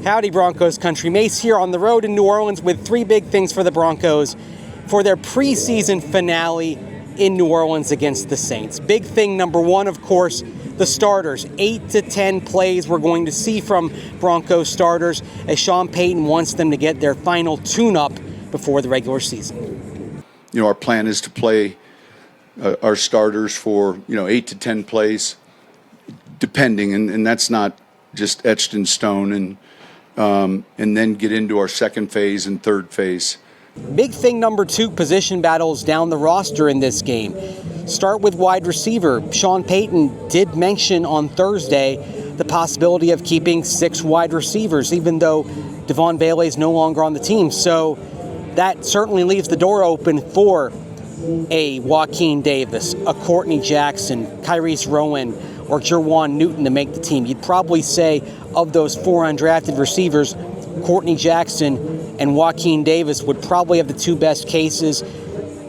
Howdy, Broncos country. Mace here on the road in New Orleans with three big things for the Broncos for their preseason finale in New Orleans against the Saints. Big thing number one, of course, the starters. 8 to 10 plays we're going to see from Broncos starters as Sean Payton wants them to get their final tune-up before the regular season. You know, our plan is to play our starters for, 8 to 10 plays, depending, and that's not just etched in stone, and then get into our second phase and third phase. Big thing number two, position battles down the roster in this game. Start with wide receiver. Sean Payton did mention on Thursday the possibility of keeping 6 wide receivers, even though Devaughn Vele is no longer on the team. So that certainly leaves the door open for a Joaquin Davis, a Courtney Jackson, Kyrese Rowan, or Jerwan Newton to make the team. You'd probably say of those 4 undrafted receivers, Courtney Jackson and Joaquin Davis would probably have the 2 best cases.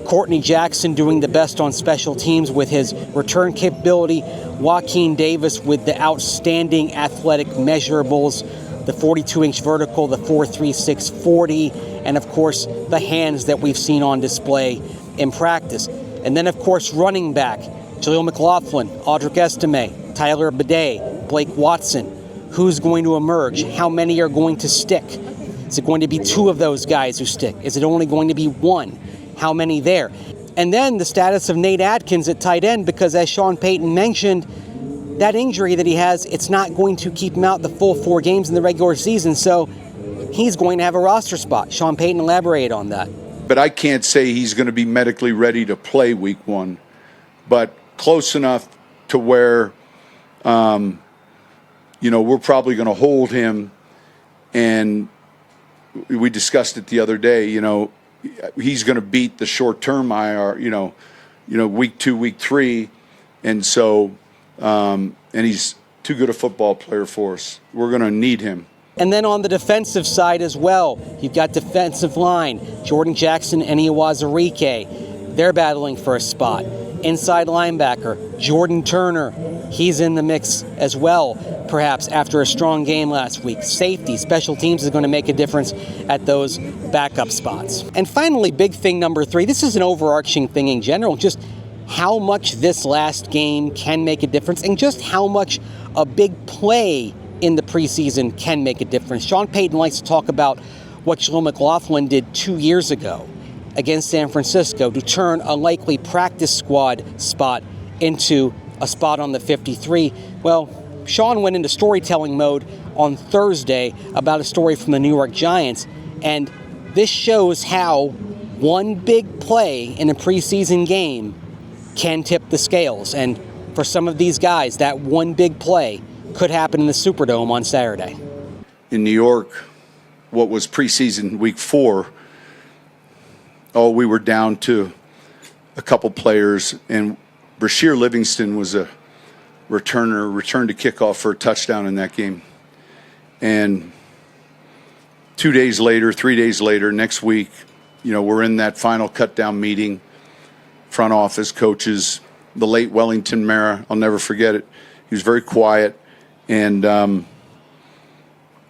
Courtney Jackson doing the best on special teams with his return capability. Joaquin Davis with the outstanding athletic measurables, the 42-inch vertical, the 4.36 40, and of course the hands that we've seen on display in practice. And then of course running back, Jaleel McLaughlin, Audric Estime, Tyler Badie, Blake Watson. Who's going to emerge? How many are going to stick? Is it going to be 2 of those guys who stick? Is it only going to be 1? How many there? And then the status of Nate Adkins at tight end, because as Sean Payton mentioned, that injury that he has, it's not going to keep him out the full 4 games in the regular season, so he's going to have a roster spot. Sean Payton elaborated on that. But I can't say he's going to be medically ready to play week 1, but close enough to where, we're probably going to hold him, and we discussed it the other day, he's going to beat the short-term IR, week 2, week 3, and so, and he's too good a football player for us. We're going to need him. And then on the defensive side as well, you've got defensive line, Jordan Jackson and Uwazurike. They're battling for a spot. Inside linebacker, Jordan Turner. He's in the mix as well, perhaps after a strong game last week. Safety, special teams is going to make a difference at those backup spots. And finally, big thing number 3, this is an overarching thing in general, just how much this last game can make a difference and just how much a big play in the preseason can make a difference. Sean Payton likes to talk about what Jaleel McLaughlin did 2 years ago against San Francisco to turn a likely practice squad spot into a spot on the 53. Well, Sean went into storytelling mode on Thursday about a story from the New York Giants, and this shows how one big play in a preseason game can tip the scales. And for some of these guys, that one big play could happen in the Superdome on Saturday. In New York, what was preseason week 4, we were down to a couple players, and Brashear Livingston was a returned to kickoff for a touchdown in that game. And 3 days later, next week, we're in that final cut-down meeting, front office, coaches, the late Wellington Mara, I'll never forget it. He was very quiet, and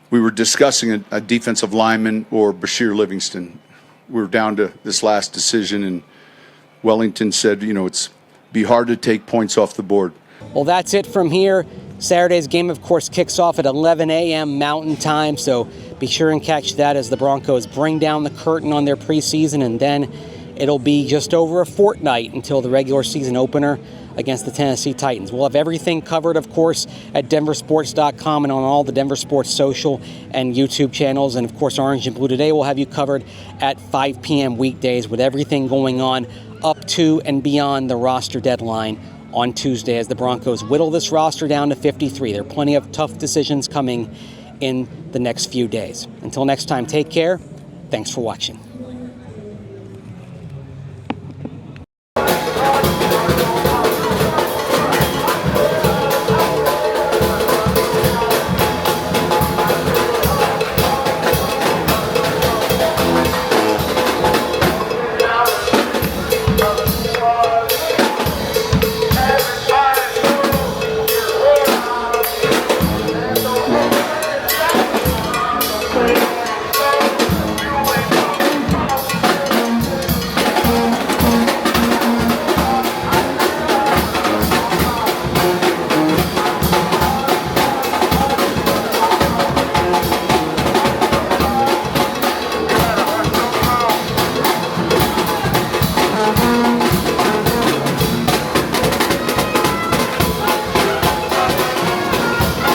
we were discussing a defensive lineman or Brashear Livingston. We were down to this last decision, and Wellington said, it's be hard to take points off the board. Well, that's it from here. Saturday's game, of course, kicks off at 11 a.m. Mountain Time, so be sure and catch that as the Broncos bring down the curtain on their preseason, and then it'll be just over a fortnight until the regular season opener against the Tennessee Titans. We'll have everything covered, of course, at denversports.com and on all the Denver Sports social and YouTube channels. And, of course, Orange and Blue Today will have you covered at 5 p.m. weekdays with everything going on up to and beyond the roster deadline on Tuesday as the Broncos whittle this roster down to 53. There are plenty of tough decisions coming in the next few days. Until next time, take care. Thanks for watching.